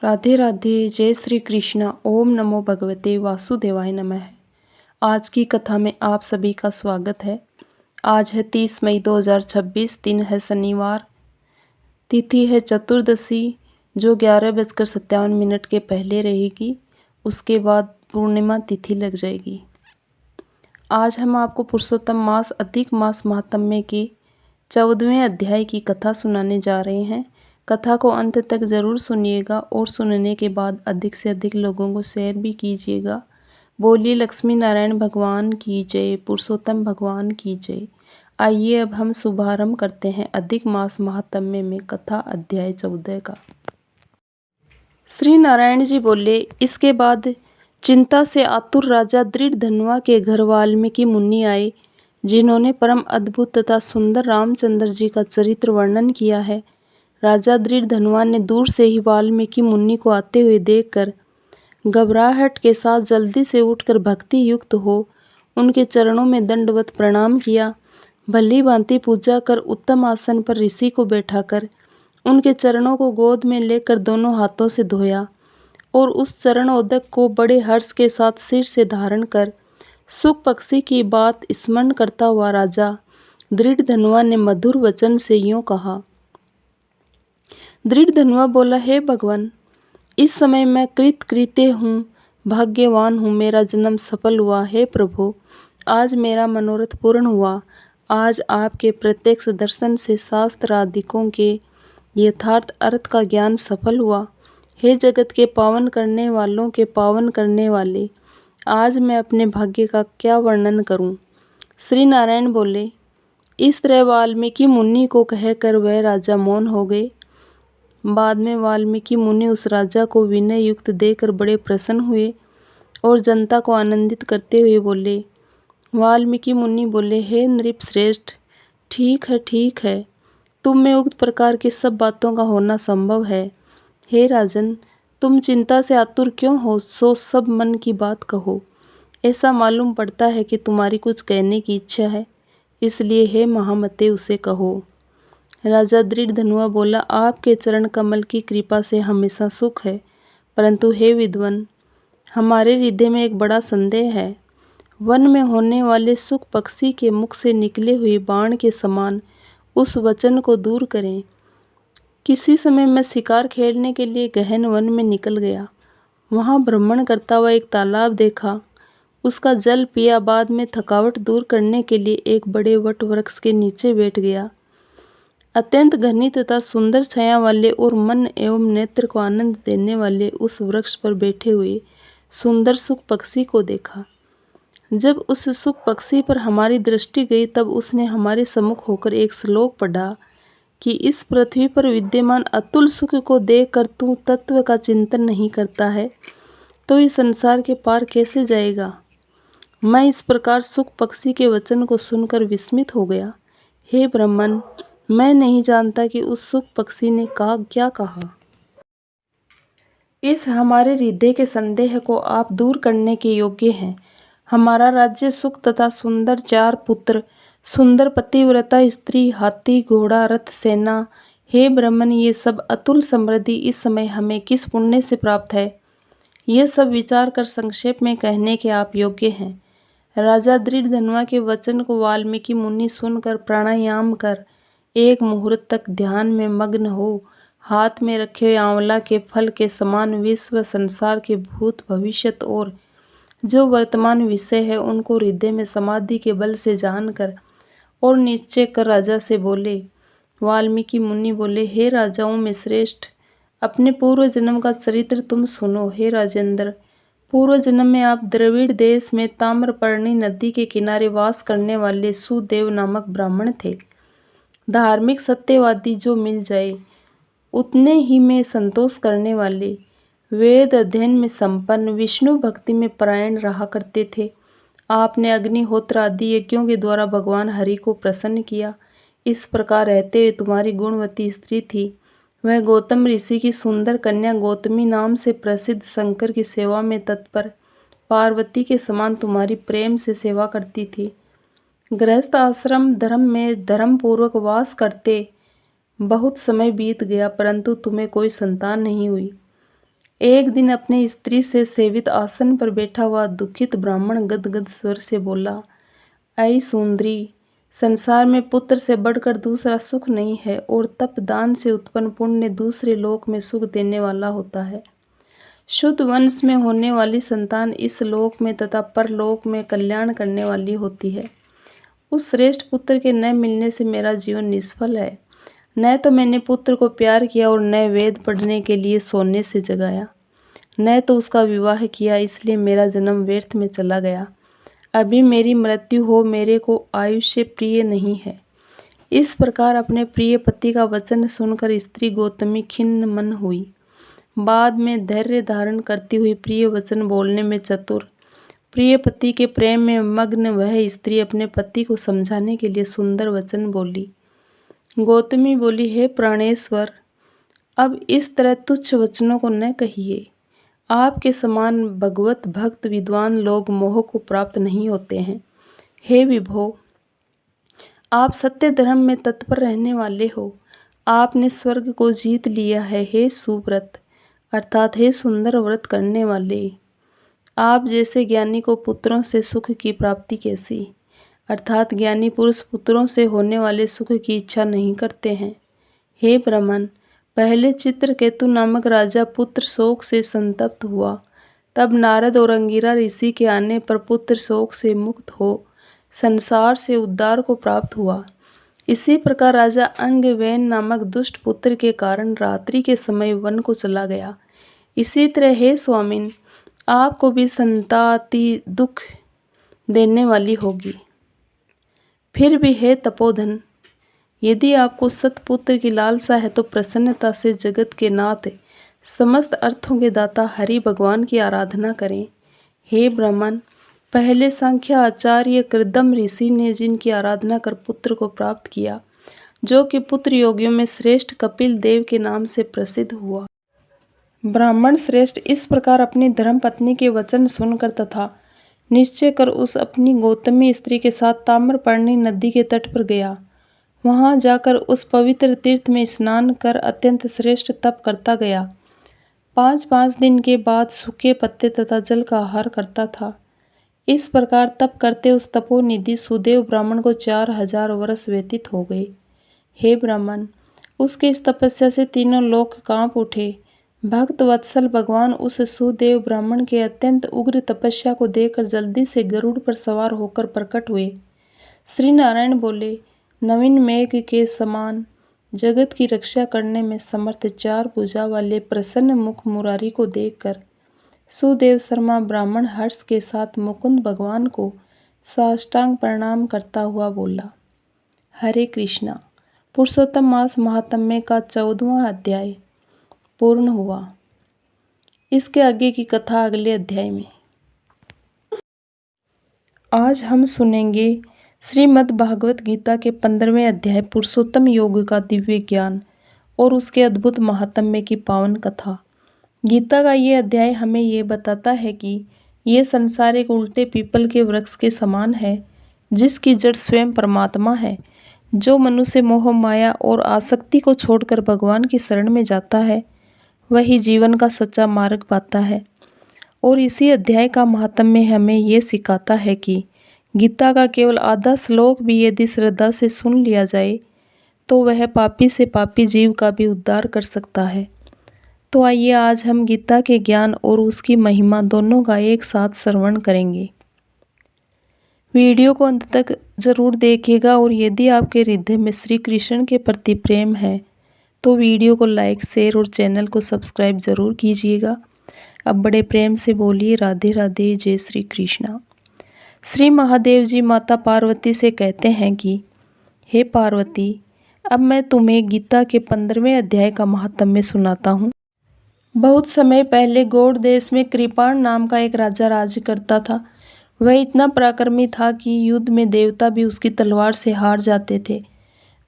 राधे राधे। जय श्री कृष्ण। ओम नमो भगवते वासुदेवाय नमः। आज की कथा में आप सभी का स्वागत है। आज है 30 मई 2026। दिन है शनिवार। तिथि है चतुर्दशी, जो 11:57 के पहले रहेगी। उसके बाद पूर्णिमा तिथि लग जाएगी। आज हम आपको पुरुषोत्तम मास अधिक मास महात्म्य के 14वें अध्याय की कथा सुनाने जा रहे हैं। कथा को अंत तक ज़रूर सुनिएगा और सुनने के बाद अधिक से अधिक लोगों को शेयर भी कीजिएगा। बोलिए लक्ष्मी नारायण भगवान की जय, पुरुषोत्तम भगवान की जय। आइए अब हम शुभारंभ करते हैं अधिक मास महात्म्य में कथा अध्याय 14 का। श्री नारायण जी बोले, इसके बाद चिंता से आतुर राजा दृढ़धनुआ के घर वाल्मीकि मुनि आए, जिन्होंने परम अद्भुत तथा सुंदर रामचंद्र जी का चरित्र वर्णन किया है। राजा दृढ़धनुआ ने दूर से ही वाल्मीकि मुनि को आते हुए देखकर घबराहट के साथ जल्दी से उठकर भक्ति युक्त हो उनके चरणों में दंडवत प्रणाम किया। भली भांति पूजा कर उत्तम आसन पर ऋषि को बैठाकर उनके चरणों को गोद में लेकर दोनों हाथों से धोया और उस चरणोदक को बड़े हर्ष के साथ सिर से धारण कर सुख पक्षी की बात स्मरण करता हुआ राजा दृढ़धनुआ ने मधुर वचन से यूं कहा। दृढ़धनुआ बोला, हे भगवान, इस समय मैं कृतकृत्य हूँ, भाग्यवान हूँ, मेरा जन्म सफल हुआ। हे प्रभु, आज मेरा मनोरथ पूर्ण हुआ। आज आपके प्रत्यक्ष दर्शन से शास्त्रादिकों के यथार्थ अर्थ का ज्ञान सफल हुआ। हे जगत के पावन करने वालों के पावन करने वाले, आज मैं अपने भाग्य का क्या वर्णन करूं। श्री नारायण बोले। इस तरह वाल्मीकि मुनि को कहकर वह राजा मौन हो गए। बाद में वाल्मीकि मुनि उस राजा को विनय युक्त देकर बड़े प्रसन्न हुए और जनता को आनंदित करते हुए बोले। वाल्मीकि मुनि बोले, हे नृप श्रेष्ठ, ठीक है, तुम में उक्त प्रकार की सब बातों का होना संभव है। हे राजन, तुम चिंता से आतुर क्यों हो, सो सब मन की बात कहो। ऐसा मालूम पड़ता है कि तुम्हारी कुछ कहने की इच्छा है, इसलिए हे महामते उसे कहो। राजा दृढ़धनुआ बोला, आपके चरण कमल की कृपा से हमेशा सुख है, परंतु हे विद्वान, हमारे हृदय में एक बड़ा संदेह है। वन में होने वाले सुख पक्षी के मुख से निकले हुए बाण के समान उस वचन को दूर करें। किसी समय मैं शिकार खेलने के लिए गहन वन में निकल गया। वहाँ भ्रमण करता हुआ एक तालाब देखा। उसका जल पिया, बाद में थकावट दूर करने के लिए एक बड़े वट वृक्ष के नीचे बैठ गया। अत्यंत घनी तथा सुंदर छाया वाले और मन एवं नेत्र को आनंद देने वाले उस वृक्ष पर बैठे हुए सुंदर सुख पक्षी को देखा। जब उस सुख पक्षी पर हमारी दृष्टि गई, तब उसने हमारे सम्मुख होकर एक श्लोक पढ़ा कि इस पृथ्वी पर विद्यमान अतुल सुख को देखकर तू तत्व का चिंतन नहीं करता है, तो इस संसार के पार कैसे जाएगा। मैं इस प्रकार सुख पक्षी के वचन को सुनकर विस्मित हो गया। हे ब्राह्मण, मैं नहीं जानता कि उस सुख पक्षी ने क्या कहा। इस हमारे हृदय के संदेह को आप दूर करने के योग्य हैं। हमारा राज्य सुख तथा सुंदर 4 पुत्र, सुंदर पतिव्रता स्त्री, हाथी, घोड़ा, रथ, सेना। हे ब्राह्मण, ये सब अतुल समृद्धि इस समय हमें किस पुण्य से प्राप्त है, ये सब विचार कर संक्षेप में कहने के आप योग्य हैं। राजा दृढ़धनुआ के वचन को वाल्मीकि मुनि सुनकर प्राणायाम कर एक मुहूर्त तक ध्यान में मग्न हो हाथ में रखे हुए आंवला के फल के समान विश्व संसार के भूत भविष्यत और जो वर्तमान विषय है उनको हृदय में समाधि के बल से जानकर और निश्चय कर राजा से बोले। वाल्मीकि मुनि बोले, हे राजाओं में श्रेष्ठ, अपने पूर्व जन्म का चरित्र तुम सुनो। हे राजेंद्र, पूर्व जन्म में आप द्रविड़ देश में ताम्रपर्णी नदी के किनारे वास करने वाले सुदेव नामक ब्राह्मण थे। धार्मिक सत्यवादी, जो मिल जाए उतने ही में संतोष करने वाले, वेद अध्ययन में संपन्न, विष्णु भक्ति में परायण रहा करते थे। आपने अग्निहोत्र आदि यज्ञों के द्वारा भगवान हरि को प्रसन्न किया। इस प्रकार रहते हुए तुम्हारी गुणवती स्त्री थी। वह गौतम ऋषि की सुंदर कन्या गौतमी नाम से प्रसिद्ध शंकर की सेवा में तत्पर, पार्वती के समान तुम्हारी प्रेम से सेवा करती थी। गृहस्थ आश्रम धर्म में धर्म पूर्वक वास करते बहुत समय बीत गया, परंतु तुम्हें कोई संतान नहीं हुई। एक दिन अपनी स्त्री से सेवित आसन पर बैठा हुआ दुखित ब्राह्मण गदगद स्वर से बोला, ऐ सुंदरी, संसार में पुत्र से बढ़कर दूसरा सुख नहीं है और तप दान से उत्पन्न पुण्य दूसरे लोक में सुख देने वाला होता है। शुद्ध वंश में होने वाली संतान इस लोक में तथा परलोक में कल्याण करने वाली होती है। उस श्रेष्ठ पुत्र के न मिलने से मेरा जीवन निष्फल है। न तो मैंने पुत्र को प्यार किया और न वेद पढ़ने के लिए सोने से जगाया, न तो उसका विवाह किया, इसलिए मेरा जन्म व्यर्थ में चला गया। अभी मेरी मृत्यु हो, मेरे को आयुष्य प्रिय नहीं है। इस प्रकार अपने प्रिय पति का वचन सुनकर स्त्री गौतमी खिन्न मन हुई। बाद में धैर्य धारण करती हुई प्रिय वचन बोलने में चतुर, प्रिय पति के प्रेम में मग्न वह स्त्री अपने पति को समझाने के लिए सुंदर वचन बोली। गौतमी बोली, हे प्राणेश्वर, अब इस तरह तुच्छ वचनों को न कहिए। आपके समान भगवत भक्त विद्वान लोग मोह को प्राप्त नहीं होते हैं। हे विभो, आप सत्य धर्म में तत्पर रहने वाले हो। आपने स्वर्ग को जीत लिया है। हे सुव्रत अर्थात हे सुंदर व्रत करने वाले, आप जैसे ज्ञानी को पुत्रों से सुख की प्राप्ति कैसी, अर्थात ज्ञानी पुरुष पुत्रों से होने वाले सुख की इच्छा नहीं करते हैं। हे ब्राह्मण, पहले चित्रकेतु नामक राजा पुत्र शोक से संतप्त हुआ, तब नारद और अंगिरा ऋषि के आने पर पुत्र शोक से मुक्त हो संसार से उद्धार को प्राप्त हुआ। इसी प्रकार राजा अंगवेन नामक दुष्ट पुत्र के कारण रात्रि के समय वन को चला गया। इसी तरह हे स्वामिन, आपको भी संताति दुख देने वाली होगी। फिर भी हे तपोधन, यदि आपको सतपुत्र की लालसा है तो प्रसन्नता से जगत के नाथ समस्त अर्थों के दाता हरि भगवान की आराधना करें। हे ब्राह्मण, पहले सांख्य आचार्य कृदम ऋषि ने जिनकी आराधना कर पुत्र को प्राप्त किया, जो कि पुत्र योगियों में श्रेष्ठ कपिल देव के नाम से प्रसिद्ध हुआ। ब्राह्मण श्रेष्ठ इस प्रकार अपनी धर्म पत्नी के वचन सुनकर तथा निश्चय कर उस अपनी गौतमी स्त्री के साथ ताम्रपर्णी नदी के तट पर गया। वहां जाकर उस पवित्र तीर्थ में स्नान कर अत्यंत श्रेष्ठ तप करता गया। 5-5 दिन के बाद सूखे पत्ते तथा जल का आहार करता था। इस प्रकार तप करते उस तपोनिधि सुदेव ब्राह्मण को 4000 वर्ष व्यतीत हो गए। हे ब्राह्मण, उसके इस तपस्या से तीनों लोक कांप उठे। भक्त वत्सल भगवान उस सुदेव ब्राह्मण के अत्यंत उग्र तपस्या को देखकर जल्दी से गरुड़ पर सवार होकर प्रकट हुए। श्री नारायण बोले, नवीन मेघ के समान जगत की रक्षा करने में समर्थ 4 भुजा वाले प्रसन्न मुख मुरारी को देखकर सुदेव शर्मा ब्राह्मण हर्ष के साथ मुकुंद भगवान को साष्टांग प्रणाम करता हुआ बोला, हरे कृष्णा। पुरुषोत्तम मास महात्म्य का 14वां अध्याय पूर्ण हुआ। इसके आगे की कथा अगले अध्याय में। आज हम सुनेंगे श्रीमद् भागवत गीता के 15वें अध्याय पुरुषोत्तम योग का दिव्य ज्ञान और उसके अद्भुत महात्म्य की पावन कथा। गीता का ये अध्याय हमें ये बताता है कि ये संसार एक उल्टे पीपल के वृक्ष के समान है, जिसकी जड़ स्वयं परमात्मा है। जो मनुष्य मोह माया और आसक्ति को छोड़कर भगवान की शरण में जाता है, वही जीवन का सच्चा मार्ग पाता है। और इसी अध्याय का महात्म्य हमें ये सिखाता है कि गीता का केवल आधा श्लोक भी यदि श्रद्धा से सुन लिया जाए तो वह पापी से पापी जीव का भी उद्धार कर सकता है। तो आइए आज हम गीता के ज्ञान और उसकी महिमा दोनों का एक साथ श्रवण करेंगे। वीडियो को अंत तक जरूर देखिएगा और यदि आपके हृदय में श्री कृष्ण के प्रति प्रेम है तो वीडियो को लाइक, शेयर और चैनल को सब्सक्राइब जरूर कीजिएगा। अब बड़े प्रेम से बोलिए राधे राधे, जय श्री कृष्णा। श्री महादेव जी माता पार्वती से कहते हैं कि हे पार्वती, अब मैं तुम्हें गीता के 15वें अध्याय का महात्म्य सुनाता हूँ। बहुत समय पहले गौड़ देश में कृपाण नाम का एक राजा राज्य करता था। वह इतना पराक्रमी था कि युद्ध में देवता भी उसकी तलवार से हार जाते थे।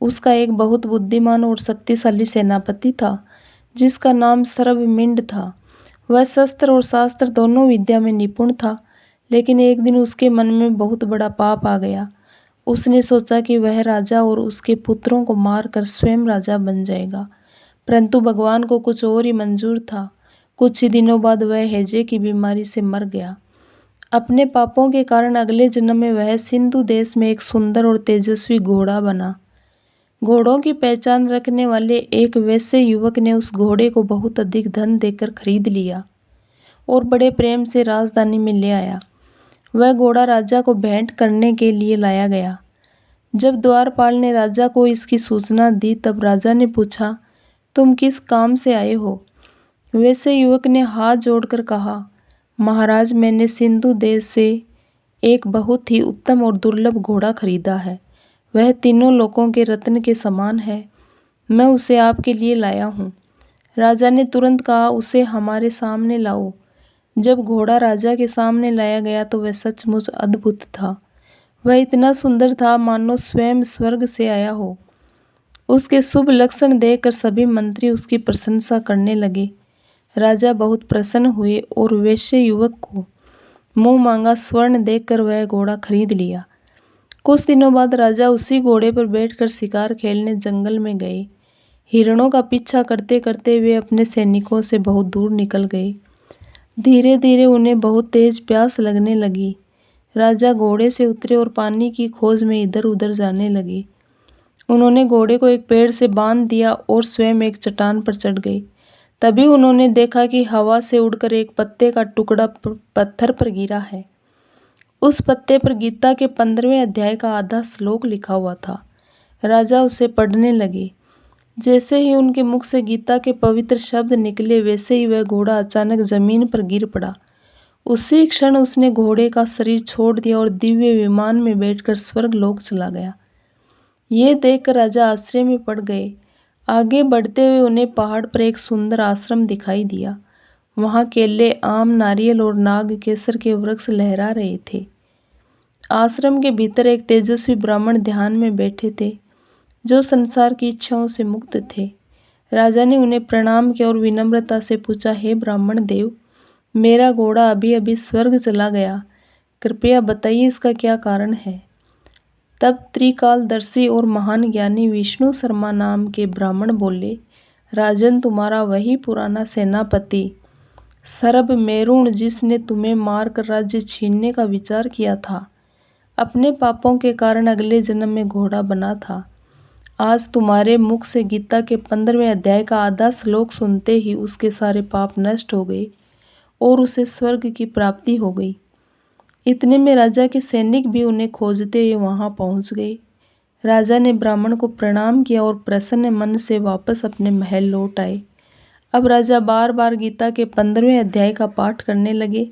उसका एक बहुत बुद्धिमान और शक्तिशाली सेनापति था, जिसका नाम सर्वमिंड था। वह शस्त्र और शास्त्र दोनों विद्या में निपुण था, लेकिन एक दिन उसके मन में बहुत बड़ा पाप आ गया। उसने सोचा कि वह राजा और उसके पुत्रों को मारकर स्वयं राजा बन जाएगा, परंतु भगवान को कुछ और ही मंजूर था। कुछ ही दिनों बाद वह हैजे की बीमारी से मर गया। अपने पापों के कारण अगले जन्म में वह सिंधु देश में एक सुंदर और तेजस्वी घोड़ा बना। घोड़ों की पहचान रखने वाले एक वैसे युवक ने उस घोड़े को बहुत अधिक धन देकर खरीद लिया और बड़े प्रेम से राजधानी में ले आया। वह घोड़ा राजा को भेंट करने के लिए लाया गया। जब द्वारपाल ने राजा को इसकी सूचना दी तब राजा ने पूछा, तुम किस काम से आए हो? वैसे युवक ने हाथ जोड़कर कहा, महाराज, मैंने सिंधु देश से एक बहुत ही उत्तम और दुर्लभ घोड़ा खरीदा है। वह तीनों लोकों के रत्न के समान है। मैं उसे आपके लिए लाया हूँ। राजा ने तुरंत कहा, उसे हमारे सामने लाओ। जब घोड़ा राजा के सामने लाया गया तो वह सचमुच अद्भुत था। वह इतना सुंदर था मानो स्वयं स्वर्ग से आया हो। उसके शुभ लक्षण देखकर सभी मंत्री उसकी प्रशंसा करने लगे। राजा बहुत प्रसन्न हुए और वैश्य युवक को मुंह मांगा स्वर्ण देकर वह घोड़ा खरीद लिया। कुछ दिनों बाद राजा उसी घोड़े पर बैठकर शिकार खेलने जंगल में गए। हिरणों का पीछा करते करते वे अपने सैनिकों से बहुत दूर निकल गए। धीरे धीरे उन्हें बहुत तेज प्यास लगने लगी। राजा घोड़े से उतरे और पानी की खोज में इधर उधर जाने लगे। उन्होंने घोड़े को एक पेड़ से बांध दिया और स्वयं एक चट्टान पर चढ़ गए। तभी उन्होंने देखा कि हवा से उड़कर एक पत्ते का टुकड़ा पत्थर पर गिरा है। उस पत्ते पर गीता के 15वें अध्याय का आधा श्लोक लिखा हुआ था। राजा उसे पढ़ने लगे। जैसे ही उनके मुख से गीता के पवित्र शब्द निकले वैसे ही वह घोड़ा अचानक जमीन पर गिर पड़ा। उसी क्षण उसने घोड़े का शरीर छोड़ दिया और दिव्य विमान में बैठकर स्वर्ग लोक चला गया। ये देखकर राजा आश्चर्य में पड़ गए। आगे बढ़ते हुए उन्हें पहाड़ पर एक सुंदर आश्रम दिखाई दिया। वहाँ केले, आम, नारियल और नाग केसर के वृक्ष लहरा रहे थे। आश्रम के भीतर एक तेजस्वी ब्राह्मण ध्यान में बैठे थे जो संसार की इच्छाओं से मुक्त थे। राजा ने उन्हें प्रणाम किया और विनम्रता से पूछा, हे ब्राह्मण देव, मेरा घोड़ा अभी अभी स्वर्ग चला गया। कृपया बताइए इसका क्या कारण है। तब त्रिकालदर्शी और महान ज्ञानी विष्णु शर्मा नाम के ब्राह्मण बोले, राजन, तुम्हारा वही पुराना सेनापति सरब मेरुण जिसने तुम्हें मारकर राज्य छीनने का विचार किया था, अपने पापों के कारण अगले जन्म में घोड़ा बना था। आज तुम्हारे मुख से गीता के 15वें अध्याय का आधा श्लोक सुनते ही उसके सारे पाप नष्ट हो गए और उसे स्वर्ग की प्राप्ति हो गई। इतने में राजा के सैनिक भी उन्हें खोजते हुए वहां पहुंच गए। राजा ने ब्राह्मण को प्रणाम किया और प्रसन्न मन से वापस अपने महल लौट आए। अब राजा बार बार गीता के 15वें अध्याय का पाठ करने लगे।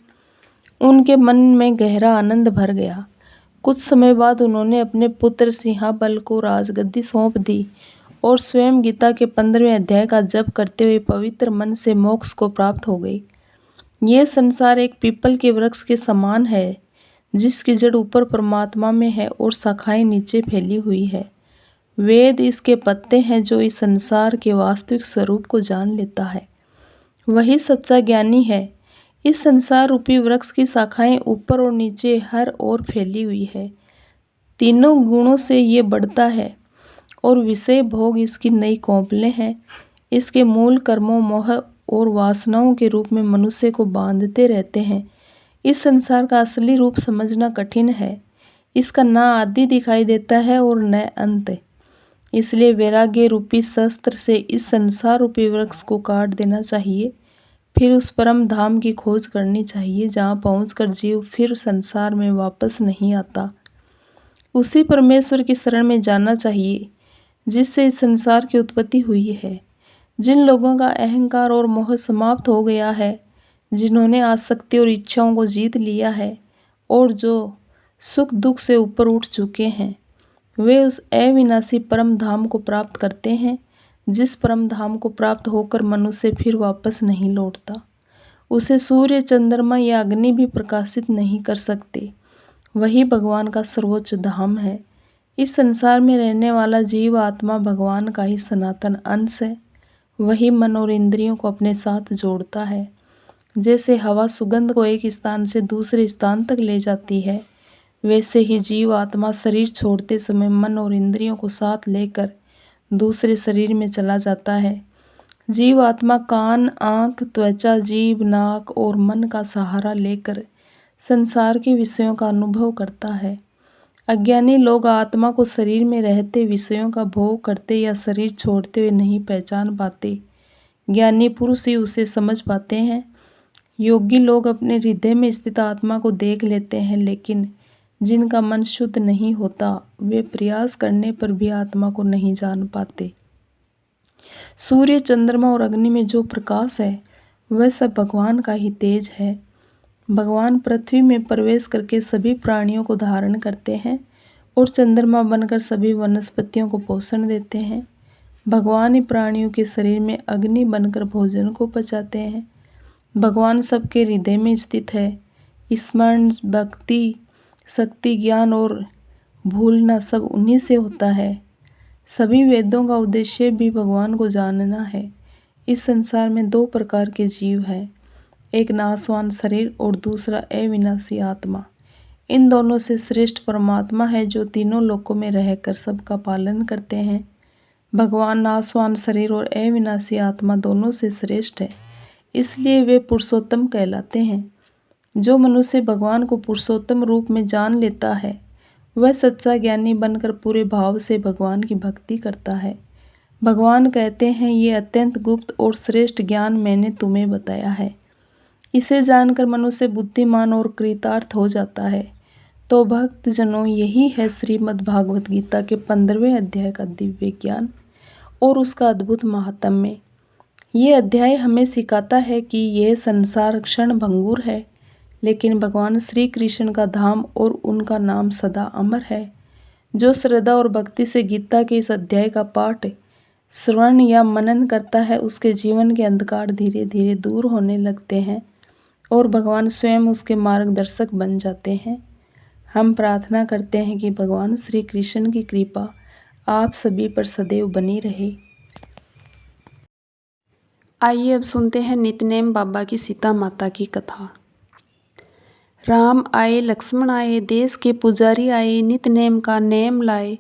उनके मन में गहरा आनंद भर गया। कुछ समय बाद उन्होंने अपने पुत्र सिंहाबल को राजगद्दी सौंप दी और स्वयं गीता के 15वें अध्याय का जप करते हुए पवित्र मन से मोक्ष को प्राप्त हो गए। ये संसार एक पीपल के वृक्ष के समान है जिसकी जड़ ऊपर परमात्मा में है और शाखाएं नीचे फैली हुई है। वेद इसके पत्ते हैं जो इस संसार के वास्तविक स्वरूप को जान लेता है। वही सच्चा ज्ञानी है। इस संसार रूपी वृक्ष की शाखाएं ऊपर और नीचे हर ओर फैली हुई है। तीनों गुणों से ये बढ़ता है और विषय भोग इसकी नई कौंपलें हैं। इसके मूल कर्मों, मोह और वासनाओं के रूप में मनुष्य को बांधते रहते हैं। इस संसार का असली रूप समझना कठिन है। इसका न आदि दिखाई देता है और न अंत। इसलिए वैराग्य रूपी शस्त्र से इस संसार रूपी वृक्ष को काट देना चाहिए। फिर उस परम धाम की खोज करनी चाहिए जहाँ पहुंचकर जीव फिर संसार में वापस नहीं आता। उसी परमेश्वर की शरण में जाना चाहिए जिससे इस संसार की उत्पत्ति हुई है। जिन लोगों का अहंकार और मोह समाप्त हो गया है, जिन्होंने आसक्ति और इच्छाओं को जीत लिया है और जो सुख दुख से ऊपर उठ चुके हैं, वे उस अविनाशी परम धाम को प्राप्त करते हैं जिस परम धाम को प्राप्त होकर मनुष्य फिर वापस नहीं लौटता। उसे सूर्य, चंद्रमा या अग्नि भी प्रकाशित नहीं कर सकते। वही भगवान का सर्वोच्च धाम है। इस संसार में रहने वाला जीव आत्मा भगवान का ही सनातन अंश है। वही मन और इंद्रियों को अपने साथ जोड़ता है। जैसे हवा सुगंध को एक स्थान से दूसरे स्थान तक ले जाती है, वैसे ही जीव आत्मा शरीर छोड़ते समय मन और इंद्रियों को साथ लेकर दूसरे शरीर में चला जाता है। जीव आत्मा कान, आँख, त्वचा, जीभ, नाक और मन का सहारा लेकर संसार के विषयों का अनुभव करता है। अज्ञानी लोग आत्मा को शरीर में रहते विषयों का भोग करते या शरीर छोड़ते हुए नहीं पहचान पाते। ज्ञानी पुरुष ही उसे समझ पाते हैं। योगी लोग अपने हृदय में स्थित आत्मा को देख लेते हैं, लेकिन जिनका मन शुद्ध नहीं होता वे प्रयास करने पर भी आत्मा को नहीं जान पाते। सूर्य, चंद्रमा और अग्नि में जो प्रकाश है वह सब भगवान का ही तेज है। भगवान पृथ्वी में प्रवेश करके सभी प्राणियों को धारण करते हैं और चंद्रमा बनकर सभी वनस्पतियों को पोषण देते हैं। भगवान ही प्राणियों के शरीर में अग्नि बनकर भोजन को पचाते हैं। भगवान सबके हृदय में स्थित है। स्मरण, भक्ति, शक्ति, ज्ञान और भूलना सब उन्हीं से होता है। सभी वेदों का उद्देश्य भी भगवान को जानना है। इस संसार में दो प्रकार के जीव हैं, एक नाशवान शरीर और दूसरा अविनाशी आत्मा। इन दोनों से श्रेष्ठ परमात्मा है जो तीनों लोकों में रहकर सबका पालन करते हैं। भगवान नाशवान शरीर और अविनाशी आत्मा दोनों से श्रेष्ठ है, इसलिए वे पुरुषोत्तम कहलाते हैं। जो मनुष्य भगवान को पुरुषोत्तम रूप में जान लेता है वह सच्चा ज्ञानी बनकर पूरे भाव से भगवान की भक्ति करता है। भगवान कहते हैं, ये अत्यंत गुप्त और श्रेष्ठ ज्ञान मैंने तुम्हें बताया है। इसे जानकर मनुष्य बुद्धिमान और कृतार्थ हो जाता है। तो भक्तजनों, यही है श्रीमद् भागवत गीता के 15वें अध्याय का दिव्य ज्ञान और उसका अद्भुत महात्म्य। ये अध्याय हमें सिखाता है कि यह संसार क्षण भंगुर है, लेकिन भगवान श्री कृष्ण का धाम और उनका नाम सदा अमर है। जो श्रद्धा और भक्ति से गीता के इस अध्याय का पाठ, श्रवण या मनन करता है उसके जीवन के अंधकार धीरे धीरे दूर होने लगते हैं और भगवान स्वयं उसके मार्गदर्शक बन जाते हैं। हम प्रार्थना करते हैं कि भगवान श्री कृष्ण की कृपा आप सभी पर सदैव बनी रहे। आइए अब सुनते हैं नितनेम बाबा की सीता माता की कथा। राम आए, लक्ष्मण आए, देश के पुजारी आए, नित नेम का नेम लाए।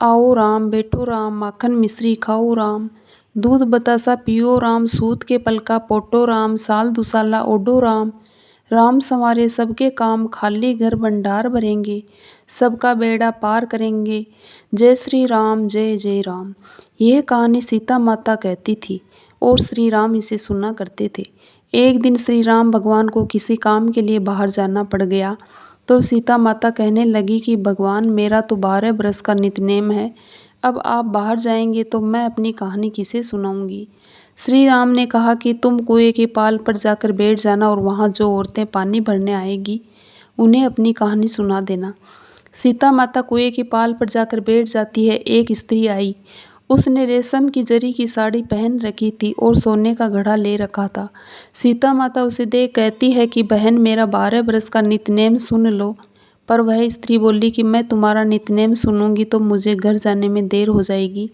आओ राम, बैठो राम, माखन मिश्री खाओ राम, दूध बतासा पियो राम, सूत के पलका पोटो राम, साल दुसाला ओडो राम। राम संवारे सबके काम, खाली घर भंडार भरेंगे, सबका बेड़ा पार करेंगे। जय श्री राम, जय जय राम। यह कहानी सीता माता कहती थी और श्री राम इसे सुना करते थे। एक दिन श्री राम भगवान को किसी काम के लिए बाहर जाना पड़ गया तो सीता माता कहने लगी कि भगवान, मेरा तो 12 बरस का नितनेम है, अब आप बाहर जाएंगे तो मैं अपनी कहानी किसे सुनाऊंगी। श्री राम ने कहा कि तुम कुएं के पाल पर जाकर बैठ जाना और वहाँ जो औरतें पानी भरने आएगी उन्हें अपनी कहानी सुना देना। सीता माता कुएं के पाल पर जाकर बैठ जाती है। एक स्त्री आई, उसने रेशम की जरी की साड़ी पहन रखी थी और सोने का घड़ा ले रखा था। सीता माता उसे देख कहती है कि बहन, मेरा 12 बरस का नितनेम सुन लो। पर वह स्त्री बोली कि मैं तुम्हारा नितनेम सुनूंगी तो मुझे घर जाने में देर हो जाएगी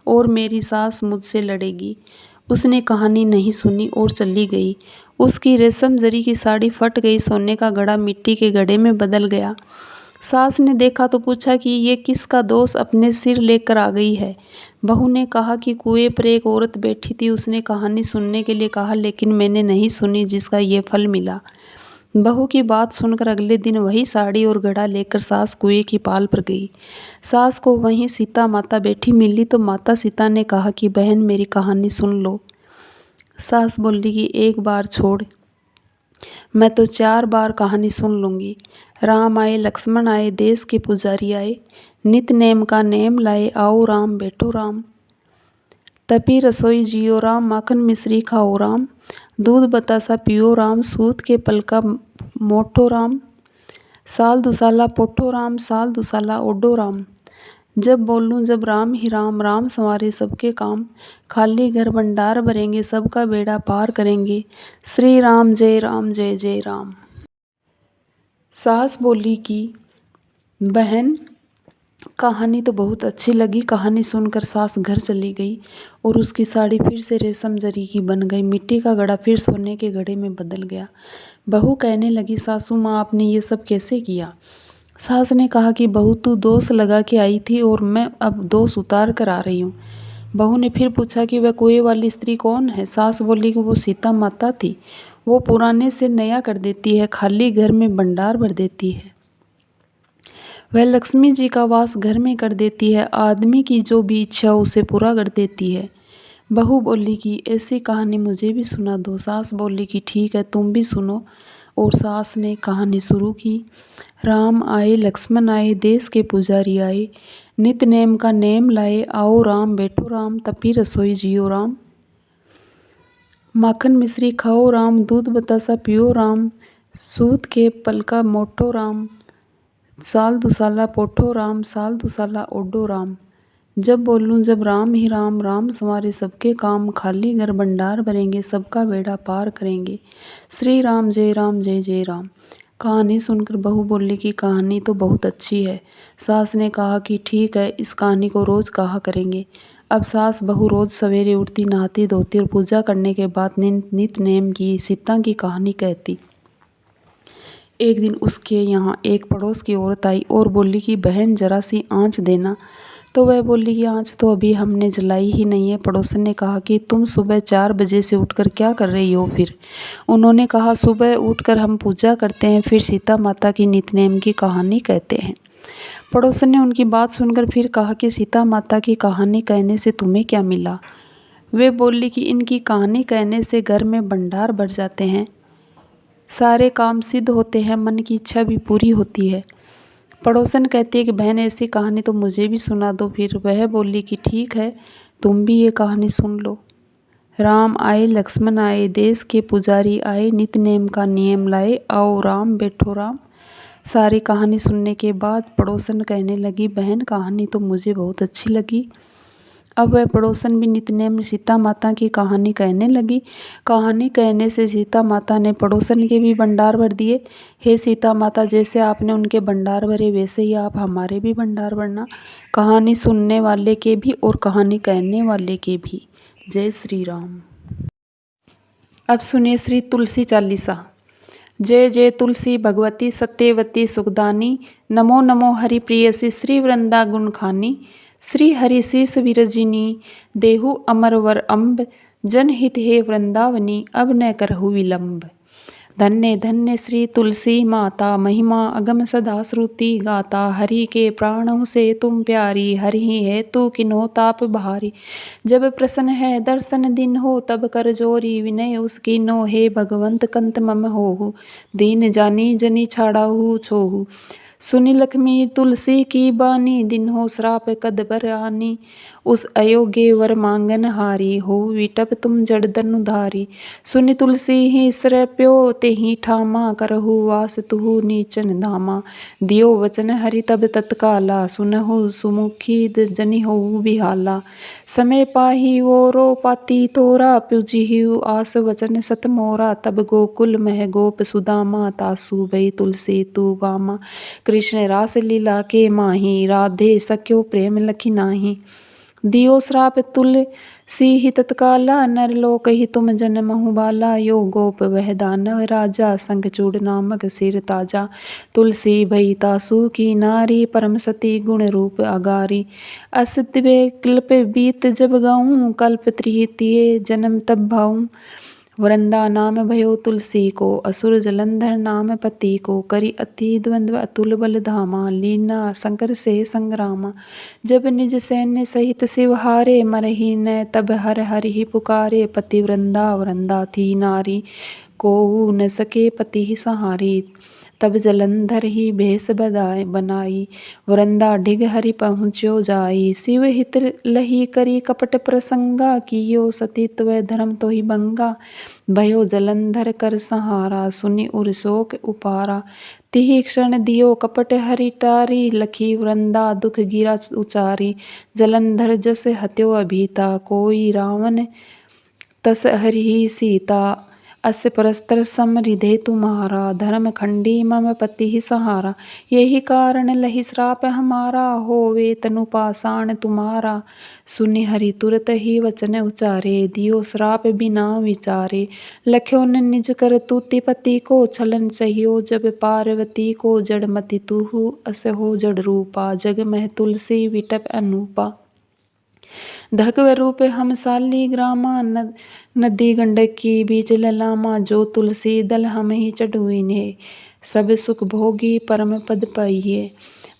और मेरी सास मुझसे लड़ेगी। उसने कहानी नहीं सुनी और चली गई। उसकी रेशम जरी की साड़ी फट गई, सोने का घड़ा मिट्टी के घड़े में बदल गया। सास ने देखा तो पूछा कि ये किसका दोष अपने सिर लेकर आ गई है। बहू ने कहा कि कुएं पर एक औरत बैठी थी, उसने कहानी सुनने के लिए कहा, लेकिन मैंने नहीं सुनी, जिसका ये फल मिला। बहू की बात सुनकर अगले दिन वही साड़ी और घड़ा लेकर सास कुएं की पाल पर गई। सास को वहीं सीता माता बैठी मिली तो माता सीता ने कहा कि बहन, मेरी कहानी सुन लो। सास बोली कि एक बार छोड़, मैं तो 4 बार कहानी सुन लूँगी। राम आए, लक्ष्मण आए, देश के पुजारी आए, नित नेम का नेम लाए। आओ राम, बैठो राम, तपी रसोई जियो राम, माखन मिश्री खाओ राम, दूध बतासा पियो राम, सूत के पलका मोटो राम, साल दुसाला पोठो राम, साल दुसाला ओडो राम। जब बोलूँ जब राम ही राम, राम संवारे सबके काम, खाली घर भंडार भरेंगे, सबका बेड़ा पार करेंगे। श्री राम, जय राम, जय जय राम। सास बोली कि बहन, कहानी तो बहुत अच्छी लगी। कहानी सुनकर सास घर चली गई और उसकी साड़ी फिर से रेशम जरी की बन गई, मिट्टी का घड़ा फिर सोने के घड़े में बदल गया। बहू कहने लगी, सासू माँ, आपने ये सब कैसे किया। सास ने कहा कि बहू, तू दोष लगा के आई थी और मैं अब दोष उतार कर आ रही हूँ। बहू ने फिर पूछा कि वह कुएं वाली स्त्री कौन है। सास बोली कि वो सीता माता थी, वो पुराने से नया कर देती है, खाली घर में भंडार भर देती है। वह लक्ष्मी जी का वास घर में कर देती है, आदमी की जो भी इच्छा उसे पूरा कर देती है। बहू बोली कि ऐसी कहानी मुझे भी सुना दो। सास बोली कि ठीक है, तुम भी सुनो। और सास ने कहानी शुरू की। राम आए, लक्ष्मण आए, देश के पुजारी आए, नित नेम का नेम लाए, आओ राम बैठो राम, तपी रसोई जियो राम। माखन मिश्री खाओ राम, दूध बतासा पियो राम, सूत के पलका मोटो राम, साल दुसाला पोठो राम, साल दुसाला ओडो राम। जब बोलूं जब राम ही राम, राम संवारे सबके काम, खाली घर भंडार भरेंगे, सबका बेड़ा पार करेंगे। श्री राम जय राम जय जय राम। कहानी सुनकर बहू बोली कि कहानी तो बहुत अच्छी है। सास ने कहा कि ठीक है, इस कहानी को रोज़ कहा करेंगे। अब सास बहू रोज़ सवेरे उठती, नहाती धोती और पूजा करने के बाद नित नेम की सीता की कहानी कहती। एक दिन उसके यहाँ एक पड़ोस की औरत आई और बोली कि बहन जरा सी आँच देना। तो वह बोली कि आँच तो अभी हमने जलाई ही नहीं है। पड़ोसन ने कहा कि तुम सुबह 4 बजे से उठकर क्या कर रही हो फिर? उन्होंने कहा सुबह उठकर हम पूजा करते हैं, फिर सीता माता की नितनेम की कहानी कहते हैं। पड़ोसन ने उनकी बात सुनकर फिर कहा कि सीता माता की कहानी कहने से तुम्हें क्या मिला? वे बोली कि इनकी कहानी कहने से घर में भंडार भर जाते हैं, सारे काम सिद्ध होते हैं, मन की इच्छा भी पूरी होती है। पड़ोसन कहती है कि बहन ऐसी कहानी तो मुझे भी सुना दो फिर। वह बोली कि ठीक है, तुम भी ये कहानी सुन लो। राम आए, लक्ष्मण आए, देश के पुजारी आए, नित नेम का नियम लाए, आओ राम बैठो राम। सारी कहानी सुनने के बाद पड़ोसन कहने लगी बहन कहानी तो मुझे बहुत अच्छी लगी। अब वह पड़ोसन भी नितनेम सीता माता की कहानी कहने लगी। कहानी कहने से सीता माता ने पड़ोसन के भी भंडार भर दिए। हे सीता माता, जैसे आपने उनके भंडार भरे वैसे ही आप हमारे भी भंडार भरना, कहानी सुनने वाले के भी और कहानी कहने वाले के भी। जय श्री राम। अब सुनिए श्री तुलसी चालीसा। जय जय तुलसी भगवती सत्यवती सुखदानी, नमो नमो हरि प्रियसी श्री वृंदा गुणखानी, श्री हरि शीस विरजिनी, देहु अमरवर अम्ब, जनहित हे वृंदावनी, अब न करहु विलंब। धन्य धन्य श्री तुलसी माता, महिमा अगम सदा श्रुति गाता, हरि के प्राणों से तुम प्यारी, हरि है तू किन्हो ताप भारी। जब प्रसन्न है दर्शन दिन हो, तब कर जोरी विनय उसकी नो, हे भगवंत कंत मम होहु, दीन जानी जनी छाड़ाहु छोहु। सुनि लक्ष्मी तुलसी की बानी, दिन हो श्राप कद पर आनी, उस अयोग्य वर मांगन हारी, हो विटप तुम जड़ धनुधारी। सुनि तुलसी ही श्रप्यो ते ही ठामा, करहु वास तुहु नीचन धामा। दियो वचन हरि तब तत्काला, सुनहु सुमुखी जनि होऊ बिहाला। समय पाही वो रो पाती तोरा, पुजिहु आस वचन सत मोरा। तब गोकुल मह गोप सुदामा, तासु भई तुलसी तू बामा। कृष्ण रास लीला के माही, राधे सख्यो प्रेम लखी नाही। दियो श्राप तुलसी ही तत्काला, नर लोक ही तुम जन्महु बाला। यो गोप वह दानव राजा, शंखचूड़ नामक सिर ताजा। तुलसी भई तासु की नारी, परम सती गुण रूप अगारी। अस दिव्य कल्प बीत जब गाऊं, कल्प तृतीय जन्म तब भाऊं। वृंदा नाम भयो तुलसी को, असुर जलंधर नाम पति को। करी अति द्वंद्व अतुल बल धामा, लीना शंकर से संग्रामा। जब निज सैन्य सहित शिव हारे, मरहि न तब हर हरि ही पुकारे। पति वृंदा वृंदा थी नारी, कोहू न सके पति ही सहारी। तब जलंधर ही भेष बनाई, वृंदा ढिग हरि पहुँच्यो जाई। शिव हित लही करी कपट प्रसंगा, कियो सतीत्व धर्म तो ही भंगा। भयो जलंधर कर सहारा, सुनि उर शोक उपारा। तिहि क्षण दियो कपट हरि टारी, लखी वृंदा दुख गिरा उचारी। जलंधर जस हत्यो अभीता, कोई रावण तस हरि सीता। अस परस्तर समरिधे तुम्हारा, धर्म खंडी मम पति ही सहारा। यही कारण लही श्राप हमारा, होवे तनु पाषाण तुम्हारा। सुनि हरि तुरत ही वचन उचारे, दियो श्राप बिना विचारे। लख्यो न निज कर तूति पति को, छलन चाहियो जब पार्वती को। जड़मति तुहु अस हो जड़ रूपा, जग मह तुलसी विटप अनूपा। धकव रूप हम शालिग्रामा नदी गंडकी बीच ललामा जो तुलसी दल हम ही चढ़ुइने सब सुख भोगी परम पद पाइये।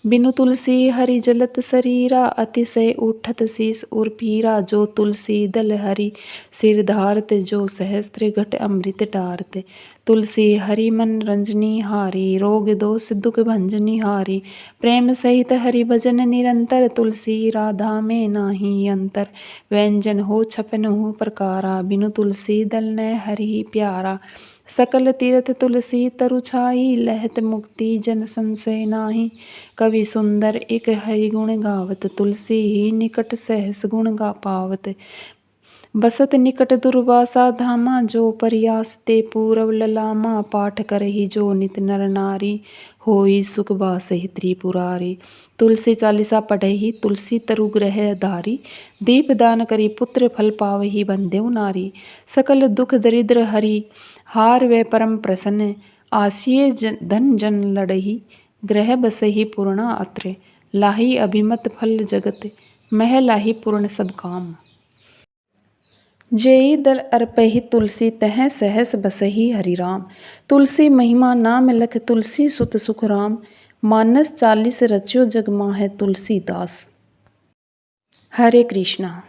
बिनु तुलसी हरि जलत शरीरा अतिशय उठत शीस उर पीरा जो तुलसी दल हरि सिर धारत जो सहस्त्र घट अमृत डारत। तुलसी हरि मन रंजनी हारी रोग दोष दुख भंजनी हारी प्रेम सहित हरि भजन निरंतर तुलसी राधा में नाही अंतर। व्यंजन हो छपन हो प्रकारा बिनु तुलसी दल न हरि प्यारा। सकल तीर्थ तुलसी तरु छाई लहत मुक्ति जन संशय नाही। कवि सुंदर एक हरि गुण गावत तुलसी ही निकट सहस गुण गा पावत। बसत निकट दुर्वासा धामा जो प्रयास ते पूरव ललामा पाठ करहि जो नित नर नारी होई सुख बासहि त्रिपुरारी। तुलसी चालीसा पढ़हि तुलसी तरु ग्रह धारी दीप दान करी पुत्र फल पावहि बंदेव नारी। सकल दुख दरिद्र हरि हार वे परम प्रसन्न आसिये धन जन लड़ही ग्रह बसहि पूर्णा अत्र। लाही अभिमत फल जगत मह लाही पूर्ण सब काम। जेई दल अर्पहि तुलसी तह सहस बसहि हरि राम। तुलसी महिमा नाम लख तुलसी सुत सुख राम। मानस 40 रच्यो जग माहै तुलसीदास। हरे कृष्णा।